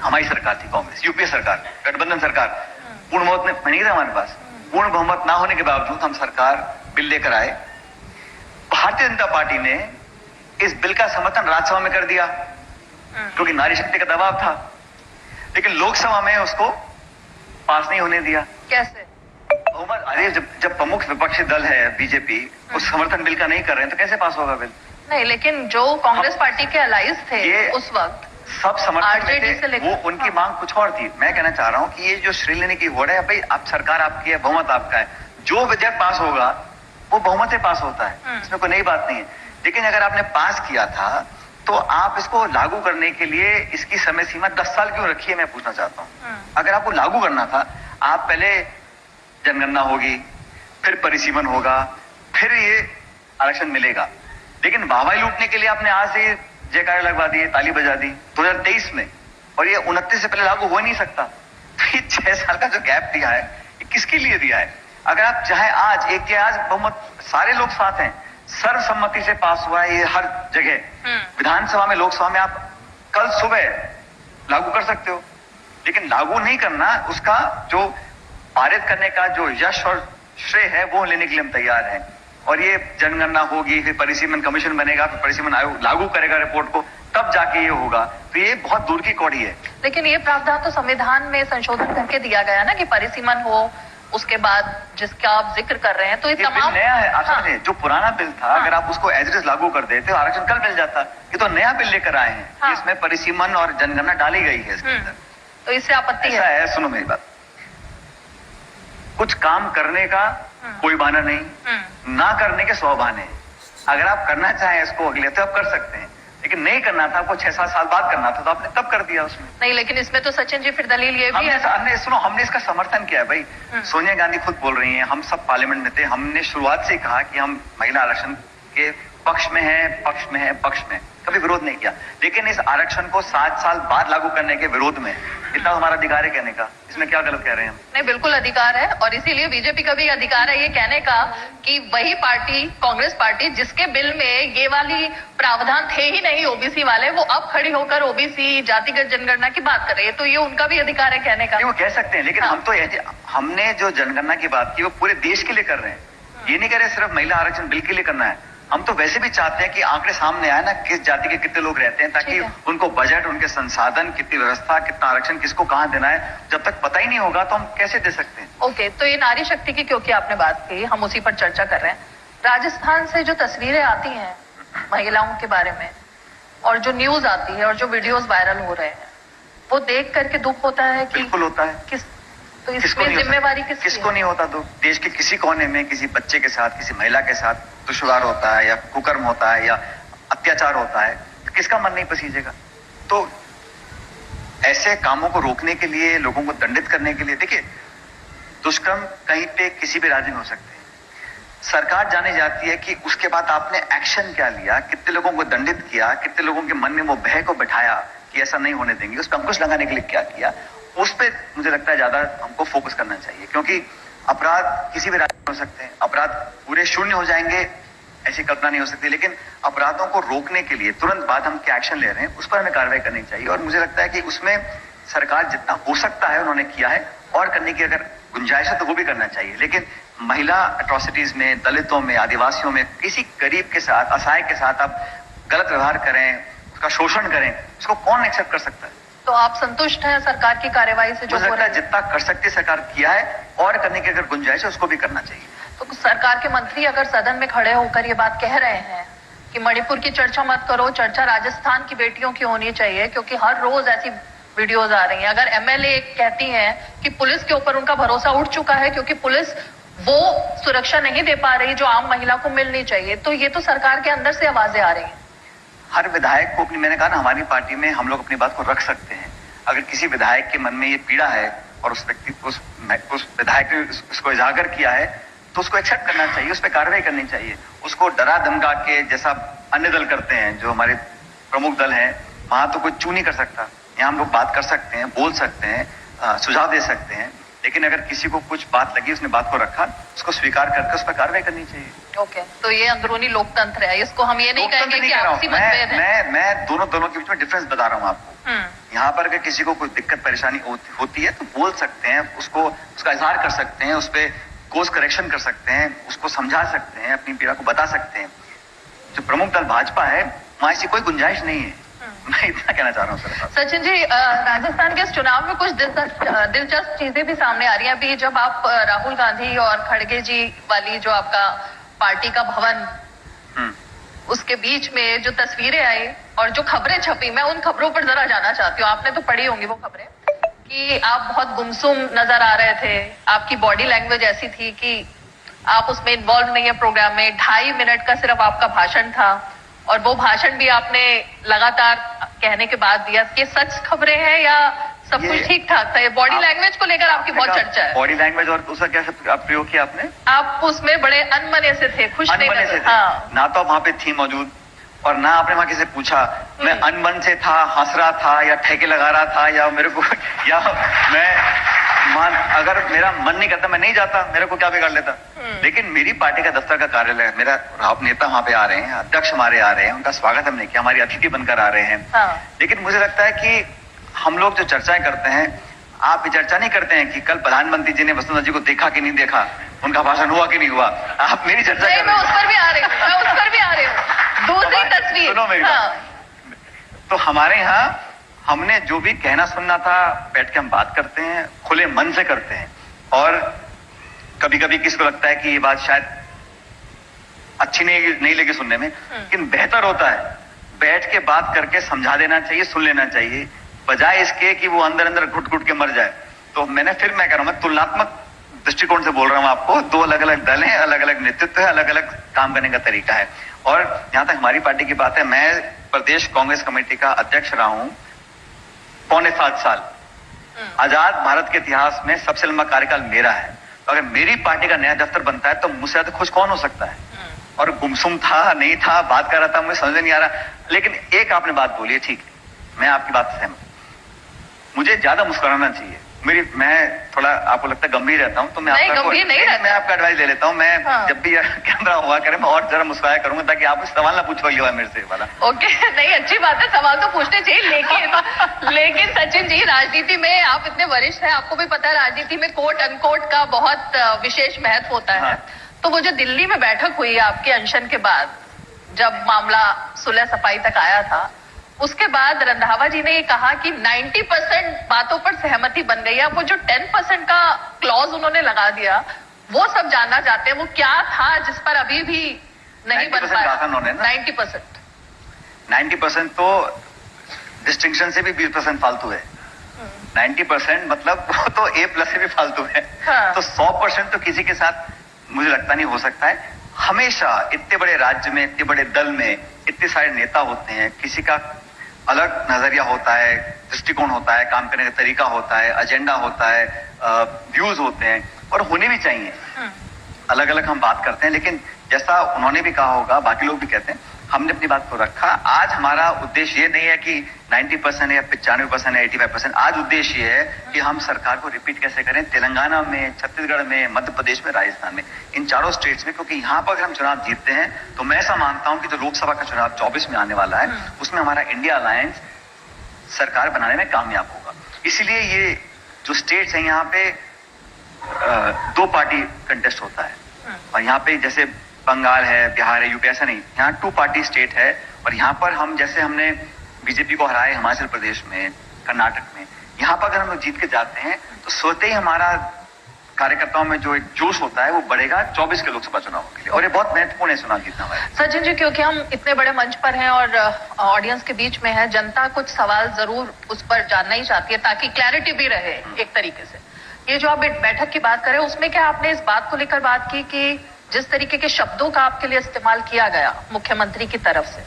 हमारी सरकार थी, कांग्रेस, यूपीए सरकार, गठबंधन सरकार, पूर्ण बहुमत नहीं था हमारे पास। पूर्ण बहुमत ना होने के बावजूद हम सरकार बिल लेकर आए। भारतीय जनता पार्टी ने इस बिल का समर्थन राज्यसभा में कर दिया क्योंकि नारी शक्ति का दबाव था, लेकिन लोकसभा में उसको पास नहीं होने दिया। कैसे? बहुमत, अरे जब प्रमुख विपक्षी दल है बीजेपी, उस समर्थन बिल का नहीं कर रहे हैं तो कैसे पास होगा बिल? नहीं, लेकिन जो कांग्रेस पार्टी के अलाइज थे उस वक्त सब समर्थन आरजेडी से थे, वो उनकी मांग कुछ और थी। मैं कहना चाह रहा हूं कि ये जो श्रेय लेने की होड़ है, भाई आप सरकार आपकी है, बहुमत आपका है, जो विधेयक पास होगा वो बहुमत से पास होता है, इसमें कोई नई बात नहीं है। लेकिन अगर आपने पास किया था तो आप इसको लागू करने के लिए इसकी समय सीमा 10 साल क्यों रखी है, मैं पूछना चाहता हूं। अगर आपको लागू करना था, आप पहले जनगणना होगी, फिर परिसीमन होगा, फिर ये आरक्षण मिलेगा। लेकिन वाहवाही लूटने के लिए आपने आज से जयकारे लगवा दिए, ताली बजा दी 2023 में, और ये 29 से पहले लागू हो नहीं सकता। तो ये 6 साल का जो गैप दिया है, ये किसके लिए दिया है? अगर आप चाहे आज, एक के आज बहुमत, सारे लोग साथ हैं, सर्वसम्मति से पास हुआ है ये हर जगह, विधानसभा में, लोकसभा में, आप कल सुबह लागू कर सकते हो। लेकिन लागू नहीं करना, उसका जो पारित करने का जो यश और श्रेय है वो लेने के लिए हम तैयार हैं। और ये जनगणना होगी, फिर परिसीमन कमीशन बनेगा, फिर परिसीमन आयोग लागू करेगा रिपोर्ट को, तब जाके ये होगा। तो ये बहुत दूर की कौड़ी है। लेकिन ये प्रावधान तो संविधान में संशोधन करके दिया गया ना कि परिसीमन हो, उसके बाद जिसका आप जिक्र कर रहे हैं, तो ये तमाम नया है। आप समझे, जो पुराना बिल था, अगर आप उसको एज इट इज लागू कर देते तो आरक्षण कल मिल जाता। ये तो नया बिल लेकर आए हैं, इसमें परिसीमन और जनगणना डाली गई है इसके अंदर। तो इससे आपत्ति है? सुनो मेरी बात, कुछ काम करने का कोई बहाना नहीं, ना करने के 100 बहाने। अगर आप करना चाहें इसको अगले तो आप कर सकते हैं, लेकिन नहीं करना था, आपको 6-7 साल बाद करना था, तो आपने तब कर दिया उसमें। नहीं, लेकिन इसमें तो सचिन जी फिर दलील ये भी है, हमने इसका समर्थन किया है भाई। सोनिया गांधी खुद बोल रही हैं, हम सब पार्लियामेंट में थे, हमने शुरुआत से कहा कि हम महिला आरक्षण के पक्ष में हैं, पक्ष में हैं, पक्ष में, कभी विरोध नहीं किया। लेकिन इस आरक्षण को 7 साल बाद लागू करने के विरोध में इतना हमारा अधिकार है कहने का, इसमें क्या गलत कह रहे हैं हम? नहीं, बिल्कुल अधिकार है, और इसीलिए बीजेपी का भी अधिकार है ये कहने का कि वही पार्टी, कांग्रेस पार्टी, जिसके बिल में ये वाली प्रावधान थे ही नहीं ओबीसी वाले, वो अब खड़ी होकर ओबीसी जातिगत जनगणना की बात कर रही है, तो ये उनका भी अधिकार है कहने का। वो कह सकते हैं, लेकिन हाँ। हम तो हमने जो जनगणना की बात की वो पूरे देश के लिए कर रहे हैं। ये नहीं कह रहे सिर्फ महिला आरक्षण बिल के लिए करना है। हम तो वैसे भी चाहते हैं कि आंकड़े सामने आए ना, किस जाति के कितने लोग रहते हैं, ताकि उनको बजट, उनके संसाधन, कितनी व्यवस्था, कितना आरक्षण किसको कहां देना है, जब तक पता ही नहीं होगा तो हम कैसे दे सकते हैं। ओके, तो ये नारी शक्ति की क्योंकि आपने बात की, हम उसी पर चर्चा कर रहे हैं। राजस्थान से जो तस्वीरें आती हैं महिलाओं के बारे में, और जो न्यूज आती है और जो वीडियोस वायरल हो रहे हैं, वो देख करके दुख होता है कि बिल्कुल होता है। तो इसमें जिम्मेवारी किसको नहीं होता? तो देश के किसी कोने में किसी बच्चे के साथ, किसी महिला के साथ दुष्व्यवहार होता है या कुकर्म होता है या अत्याचार होता है, किसका मन नहीं पसीजेगा? तो ऐसे कामों को रोकने के लिए, लोगों को दंडित करने के लिए, देखिए दुष्कर्म कहीं पे किसी भी राज्य में हो सकते हैं। सरकार जाने जाती है कि उसके बाद आपने एक्शन क्या लिया, कितने लोगों को दंडित किया, कितने लोगों के मन में वो भय को बैठाया कि ऐसा नहीं होने देंगे, उस पर अंकुश लगाने के लिए क्या किया, उस पर मुझे लगता है ज्यादा हमको फोकस करना चाहिए। क्योंकि अपराध किसी भी राज्य में हो सकते हैं, अपराध पूरे शून्य हो जाएंगे ऐसी कल्पना नहीं हो सकती, लेकिन अपराधों को रोकने के लिए तुरंत बाद हम क्या एक्शन ले रहे हैं उस पर हमें कार्रवाई करनी चाहिए। और मुझे लगता है कि उसमें सरकार जितना हो सकता है उन्होंने किया है, और करने की अगर गुंजाइश है तो वो भी करना चाहिए। लेकिन महिला एट्रोसिटीज में, दलितों में, आदिवासियों में, किसी गरीब के साथ, असहाय के साथ आप गलत व्यवहार करें, उसका शोषण करें, उसको कौन एक्सेप्ट कर सकता है? तो आप संतुष्ट हैं सरकार की कार्यवाही से? जो मुझे लगता है जितना कर सकती सरकार किया है, और करने की अगर गुंजाइश है उसको भी करना चाहिए। तो सरकार के मंत्री अगर सदन में खड़े होकर ये बात कह रहे हैं कि मणिपुर की चर्चा मत करो, चर्चा राजस्थान की बेटियों की होनी चाहिए, क्योंकि हर रोज ऐसी वीडियोज आ रही हैं। अगर एमएलए कहती हैं कि पुलिस के ऊपर उनका भरोसा उठ चुका है क्योंकि पुलिस वो सुरक्षा नहीं दे पा रही जो आम महिला को मिलनी चाहिए, तो ये तो सरकार के अंदर से आवाजें आ रही हैं। हर विधायक को अपनी, मैंने कहा ना, हमारी पार्टी में हम लोग अपनी बात को रख सकते हैं। अगर किसी विधायक के मन में ये पीड़ा है और उस व्यक्ति उस विधायक ने उसको उजागर किया है, तो उसको एक्सेप्ट करना चाहिए, उस पर कार्रवाई करनी चाहिए। उसको डरा धमका के, जैसा अन्य दल करते हैं, जो हमारे प्रमुख दल हैं, वहां तो कोई चू नहीं कर सकता। यहाँ हम लोग बात कर सकते हैं, बोल सकते हैं, सुझाव दे सकते हैं, लेकिन अगर किसी को कुछ बात लगी, उसने बात को रखा, उसको स्वीकार करके उस पर कार्रवाई करनी चाहिए। ओके, तो ये अंदरूनी लोकतंत्र है, इसको हम ये नहीं कहेंगे कि आपसी मतभेद है। मैं दोनों दलों के बीच में डिफरेंस बता रहा हूँ आपको। यहाँ पर अगर किसी को कोई दिक्कत परेशानी होती है तो बोल सकते हैं, उसका इजहार कर सकते हैं, उस पर कोर्स करेक्शन कर सकते हैं, उसको समझा सकते हैं, अपनी पीड़ा को बता सकते हैं। जो प्रमुख दल भाजपा है, वहां ऐसी कोई गुंजाइश नहीं है। मैं इतना कहना चाह रहा हूँ सर। सचिन जी, राजस्थान के इस चुनाव में कुछ दिलचस्प चीजें भी सामने आ रही हैं। अभी जब आप राहुल गांधी और खड़गे जी वाली जो आपका पार्टी का भवन, उसके बीच में जो तस्वीरें आई और जो खबरें छपी, मैं उन खबरों पर जरा जाना चाहती हूँ। आपने तो पढ़ी होंगी वो खबरें कि आप बहुत गुमसुम नजर आ रहे थे, आपकी बॉडी लैंग्वेज ऐसी थी कि आप उसमें इन्वॉल्व नहीं है प्रोग्राम में। 2.5 मिनट का सिर्फ आपका भाषण था, और वो भाषण भी आपने लगातार कहने के बाद दिया। ये सच खबरें हैं या सब कुछ ठीक ठाक था? ये बॉडी लैंग्वेज को लेकर आपकी बहुत चर्चा है। बॉडी लैंग्वेज और दूसरा क्या प्रयोग किया आपने? आप उसमें बड़े अनमने से थे, खुश नहीं थे। हाँ। ना तो वहां पे थी मौजूद, और ना आपने वहां किसी पूछा मैं अनमन से था, हंस रहा था, या ठेके लगा रहा था, या मेरे को, या अगर मेरा मन नहीं करता मैं नहीं जाता, मेरे को क्या बिगाड़ लेता। लेकिन मेरी पार्टी का दफ्तर का कार्यालय, मेरा नेता वहां पे आ रहे हैं, अध्यक्ष हमारे आ रहे हैं, उनका स्वागत हमने किया, हमारी अतिथि बनकर आ रहे हैं। हाँ। लेकिन मुझे लगता है कि हम लोग जो चर्चाएं करते हैं, आप ये चर्चा नहीं करते हैं कि कल प्रधानमंत्री जी ने वसुंधरा जी को देखा कि नहीं देखा, उनका भाषण हुआ कि नहीं हुआ। आप मेरी चर्चा कर रहे हैं। मैं उस पर भी आ रही हूँ, दूसरी तस्वीर। सुनो मेरी बात। तो हमारे यहाँ हमने जो भी कहना सुनना था, बैठ के हम बात करते हैं, खुले मन से करते हैं। और कभी कभी किसी को लगता है कि ये बात शायद अच्छी नहीं लगी सुनने में, लेकिन बेहतर होता है बैठ के बात करके समझा देना चाहिए, सुन लेना चाहिए, बजाय इसके कि वो अंदर अंदर घुट घुट के मर जाए। तो मैं कह रहा हूं, मैं तुलनात्मक दृष्टिकोण से बोल रहा हूं आपको। 2 अलग अलग दल हैं, अलग अलग नेतृत्व है, अलग अलग काम करने का तरीका है। और जहां तक हमारी पार्टी की बात है, मैं प्रदेश कांग्रेस कमेटी का अध्यक्ष रहा हूं 7.25 साल। आजाद भारत के इतिहास में सबसे लंबा कार्यकाल मेरा है। अगर मेरी पार्टी का नया दफ्तर बनता है तो मुझसे ज्यादा खुश कौन हो सकता है। और गुमसुम था, नहीं था, बात कर रहा था, मुझे समझ नहीं आ रहा। लेकिन एक आपने बात बोली है, ठीक है, मैं आपकी बात से सहमत। मुझे ज्यादा मुस्कुराना चाहिए। मैं थोड़ा आपको लगता है गंभीर रहता हूँ, तो मैं मैं आपका एडवाइस ले लेता हूँ। मैं जब भी कैमरा हुआ करे मैं और जरा मुस्कुराया करूंगा, ताकि आप सवाल ना पूछोगे मेरे से वाला। ओके, नहीं अच्छी बात है, सवाल तो पूछने चाहिए, लेकिन सचिन जी, राजनीति में आप इतने वरिष्ठ हैं, आपको भी पता है राजनीति में कोट अनकोट का बहुत विशेष महत्व होता है। तो वो जो दिल्ली में बैठक हुई आपके अनशन के बाद, जब मामला सुलह सफाई तक आया था, उसके बाद रंधावा जी ने ये कहा कि 90% बातों पर सहमति बन गई है। वो जो 10% का क्लॉज उन्होंने लगा दिया, वो सब जानना चाहते हैं वो क्या था जिस पर अभी भी नहीं बन पाया। 90% तो डिस्टिंक्शन से भी 20% फालतू है। 90% मतलब वो तो A+ से भी फालतू है। तो 100% तो किसी के साथ मुझे लगता नहीं हो सकता है। हमेशा इतने बड़े राज्य में, इतने बड़े दल में इतने सारे नेता होते हैं, किसी का अलग नजरिया होता है, दृष्टिकोण होता है, काम करने का तरीका होता है, एजेंडा होता है, व्यूज होते हैं, और होने भी चाहिए। अलग अलग हम बात करते हैं, लेकिन जैसा उन्होंने भी कहा होगा, बाकी लोग भी कहते हैं, हमने अपनी बात को रखा। आज हमारा उद्देश्य ये नहीं है कि 90% या 95% या 85%। आज उद्देश्य ये है कि हम सरकार को रिपीट कैसे करें तेलंगाना में, छत्तीसगढ़ में, मध्य प्रदेश में, राजस्थान में, इन चारों स्टेट्स में। क्योंकि यहाँ पर हम चुनाव जीतते हैं तो मैं ऐसा मानता हूं कि जो लोकसभा का चुनाव 24 में आने वाला है, उसमें हमारा इंडिया अलायंस सरकार बनाने में कामयाब होगा। इसीलिए ये जो स्टेट्स हैं, यहाँ पे 2 पार्टी कंटेस्ट होता है। और यहाँ पे जैसे बंगाल है, बिहार है, यूपी, ऐसा नहीं, यहाँ 2 पार्टी स्टेट है। और यहाँ पर हम, जैसे हमने बीजेपी को हराए हिमाचल प्रदेश में, कर्नाटक में, यहाँ पर अगर हम लोग जीत के जाते हैं तो सोते ही हमारा कार्यकर्ताओं में जो एक जोश होता है वो बढ़ेगा 24 के लोकसभा चुनाव के लिए। और ये बहुत महत्वपूर्ण है चुनाव जीतना हमारा। सचिन जी, क्योंकि हम इतने बड़े मंच पर हैं और ऑडियंस के बीच में है, जनता कुछ सवाल जरूर उस पर जानना ही चाहती है ताकि क्लैरिटी भी रहे एक तरीके से। ये जो आप बैठक की बात करें, उसमें क्या आपने इस बात को लेकर बात की कि जिस तरीके के शब्दों का आपके लिए इस्तेमाल किया गया मुख्यमंत्री की तरफ से,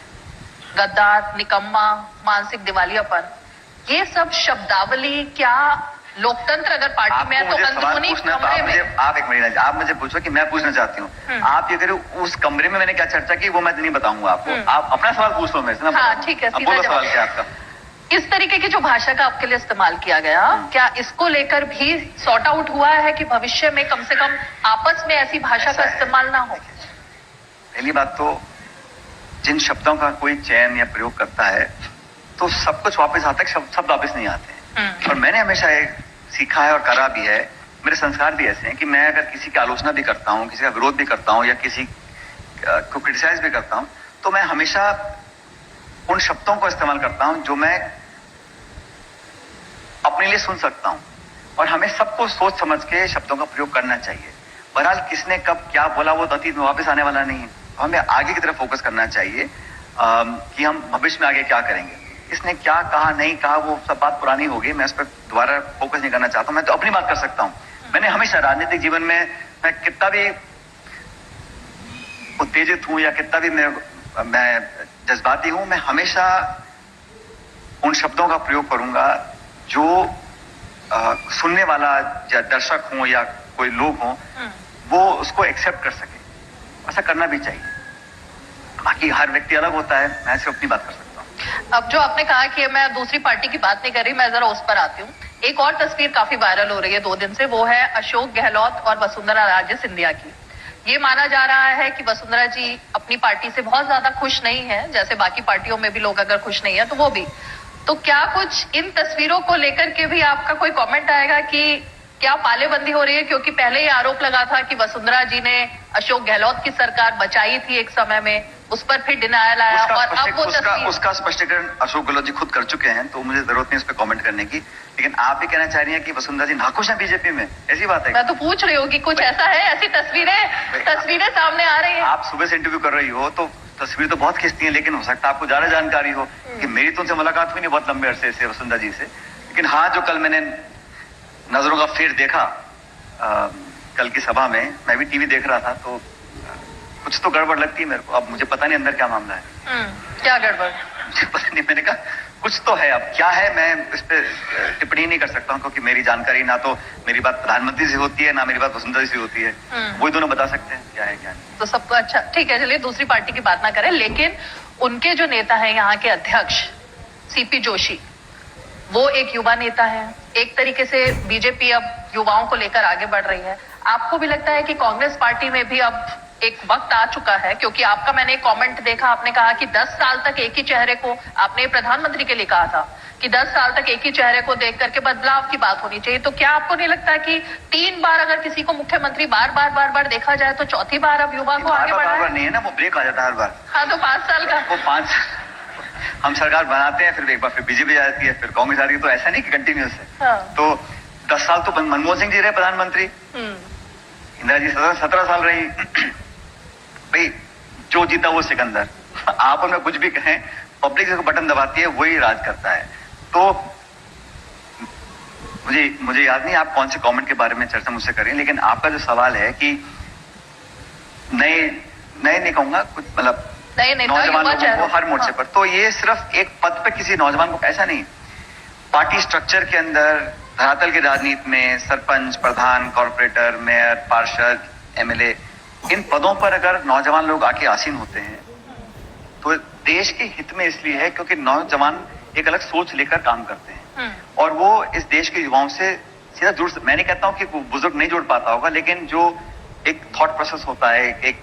गद्दार, निकम्मा, मानसिक दिवालियापन, ये सब शब्दावली क्या लोकतंत्र अगर पार्टी में है तो अंदरूनी कमरे में? आप एक मिनट, आप मुझे पूछो कि मैं पूछना चाहती हूँ। आप ये करें उस कमरे में मैंने क्या चर्चा की वो मैं नहीं बताऊंगा आपको। आप अपना सवाल पूछ लो मेरे से ना। हाँ ठीक है, बोलो सवाल क्या आपका। इस तरीके की जो भाषा का आपके लिए इस्तेमाल किया गया, क्या इसको लेकर भी सॉर्ट आउट हुआ है कि भविष्य में कम से कम आपस में ऐसी भाषा का इस्तेमाल ना हो? पहली बात तो जिन शब्दों का कोई चयन या प्रयोग करता है तो सब कुछ वापस आता है, शब्द वापस नहीं आते। और मैंने हमेशा एक सीखा है और करा भी है, मेरे संस्कार भी ऐसे हैं कि मैं अगर किसी की आलोचना भी करता हूँ, किसी का विरोध भी करता हूँ या किसी को क्रिटिसाइज भी करता हूँ, तो मैं हमेशा उन शब्दों को इस्तेमाल करता हूं जो मैं अपने लिए सुन सकता हूं। और हमें सबको सोच समझ के शब्दों का प्रयोग करना चाहिए। बहरहाल किसने कब क्या बोला वो अतीत में वापस आने वाला नहीं है। हमें आगे की तरफ फोकस करना चाहिए कि हम भविष्य में आगे क्या करेंगे। किसने क्या कहा, नहीं कहा, वो सब बात पुरानी हो गई। मैं उस पर दोबारा फोकस नहीं करना चाहता हूं। मैं तो अपनी बात कर सकता हूं। मैंने हमेशा राजनीतिक जीवन में मैं कितना भी उत्तेजित हूं या कितना भी मैं जज्बाती हूं, मैं हमेशा उन शब्दों का प्रयोग करूंगा जो सुनने वाला या दर्शक हो या कोई लोग हो वो उसको एक्सेप्ट कर सके। ऐसा करना भी चाहिए। बाकी हर व्यक्ति अलग होता है, मैं सिर्फ अपनी बात कर सकता हूं। अब जो आपने कहा कि मैं दूसरी पार्टी की बात नहीं कर रही, मैं जरा उस पर आती हूँ। एक और तस्वीर काफी वायरल हो रही है 2 दिन से, वो है अशोक गहलोत और वसुंधरा राजे सिंधिया की। ये माना जा रहा है कि वसुंधरा जी अपनी पार्टी से बहुत ज्यादा खुश नहीं है, जैसे बाकी पार्टियों में भी लोग अगर खुश नहीं है तो वो भी। तो क्या कुछ इन तस्वीरों को लेकर के भी आपका कोई कमेंट आएगा कि क्या पालेबंदी हो रही है? क्योंकि पहले ही आरोप लगा था कि वसुंधरा जी ने अशोक गहलोत की सरकार बचाई थी एक समय में, उस पर फिर डिनायल आया और अब वो उसका स्पष्टीकरण अशोक गहलोत जी खुद कर चुके हैं, तो मुझे जरूरत नहीं उस पर कमेंट करने की। लेकिन आप भी कहना चाह रही हैं कि वसुंधरा जी नाखुश है बीजेपी में, ऐसी बात है? मैं तो पूछ रही हूँ कि कुछ ऐसा है, ऐसी तस्वीरें सामने आ रही है। आप सुबह से इंटरव्यू कर रही हो तो तस्वीर तो बहुत खींचती है, लेकिन हो सकता है आपको ज्यादा जानकारी हो कि मेरी तो उनसे मुलाकात हुई नहीं बहुत लंबे अरसे से वसुंधरा जी से। लेकिन हाँ, जो कल मैंने नजरों का फेर देखा कल की सभा में, मैं भी टीवी देख रहा था, तो कुछ तो गड़बड़ लगती है मेरे को। अब मुझे पता नहीं अंदर क्या मामला है। क्या गड़बड़? मुझे पता नहीं, मैंने कहा कुछ तो है। अब क्या है मैं इस पे टिप्पणी नहीं कर सकता हूँ, क्योंकि मेरी जानकारी ना तो मेरी बात प्रधानमंत्री से होती है ना मेरी बात वसुंधरा जी से होती है। वही दोनों बता सकते हैं क्या है क्या नहीं। तो सबको अच्छा ठीक है, चलिए दूसरी पार्टी की बात ना करें। लेकिन उनके जो नेता है यहाँ के अध्यक्ष सीपी जोशी, वो एक युवा नेता है। एक तरीके से बीजेपी अब युवाओं को लेकर आगे बढ़ रही है। आपको भी लगता है कि कांग्रेस पार्टी में भी अब एक वक्त आ चुका है? क्योंकि आपका मैंने एक कमेंट देखा, आपने कहा कि 10 साल तक एक ही चेहरे को, आपने प्रधानमंत्री के लिए कहा था कि 10 साल तक एक ही चेहरे को देख करके बदलाव की बात होनी चाहिए। तो क्या आपको नहीं लगता कि 3 बार अगर किसी को मुख्यमंत्री बार बार देखा जाए तो चौथी बार अब युवा को आगे बढ़ाना नहीं है ना, वो ब्रेक आ जाता है हर बार। हाँ, तो 5 साल का वो 5 हम सरकार बनाते हैं, फिर एक बार फिर बीजेपी आ जाती है, फिर कांग्रेस आ रही है, तो ऐसा नहीं कि कंटिन्यूस है। हाँ। तो 10 साल तो मनमोहन सिंह जी रहे प्रधानमंत्री, इंदिरा जी 17 साल रही। भाई जो जीता वो सिकंदर। आप हमें कुछ भी कहें, पब्लिक जो बटन दबाती है वही राज करता है। तो मुझे याद नहीं आप कौन से कमेंट के बारे में चर्चा मुझसे करें, लेकिन आपका जो सवाल है कि नए नहीं कहूंगा, कुछ मतलब नौजवान लोगों को हर मोर्चे पर, तो ये सिर्फ एक पद पे किसी नौजवान को ऐसा नहीं, पार्टी स्ट्रक्चर के अंदर धरातल की राजनीति में सरपंच, प्रधान, कॉर्पोरेटर, मेयर, पार्षद, एमएलए, इन पदों पर अगर नौजवान लोग आके आसीन होते हैं तो देश के हित में इसलिए है क्योंकि नौजवान एक अलग सोच लेकर काम करते हैं और वो इस देश के युवाओं से सीधा जुड़। मैं नहीं कहता हूं कि बुजुर्ग नहीं जुड़ पाता होगा, लेकिन जो एक थॉट प्रोसेस होता है, एक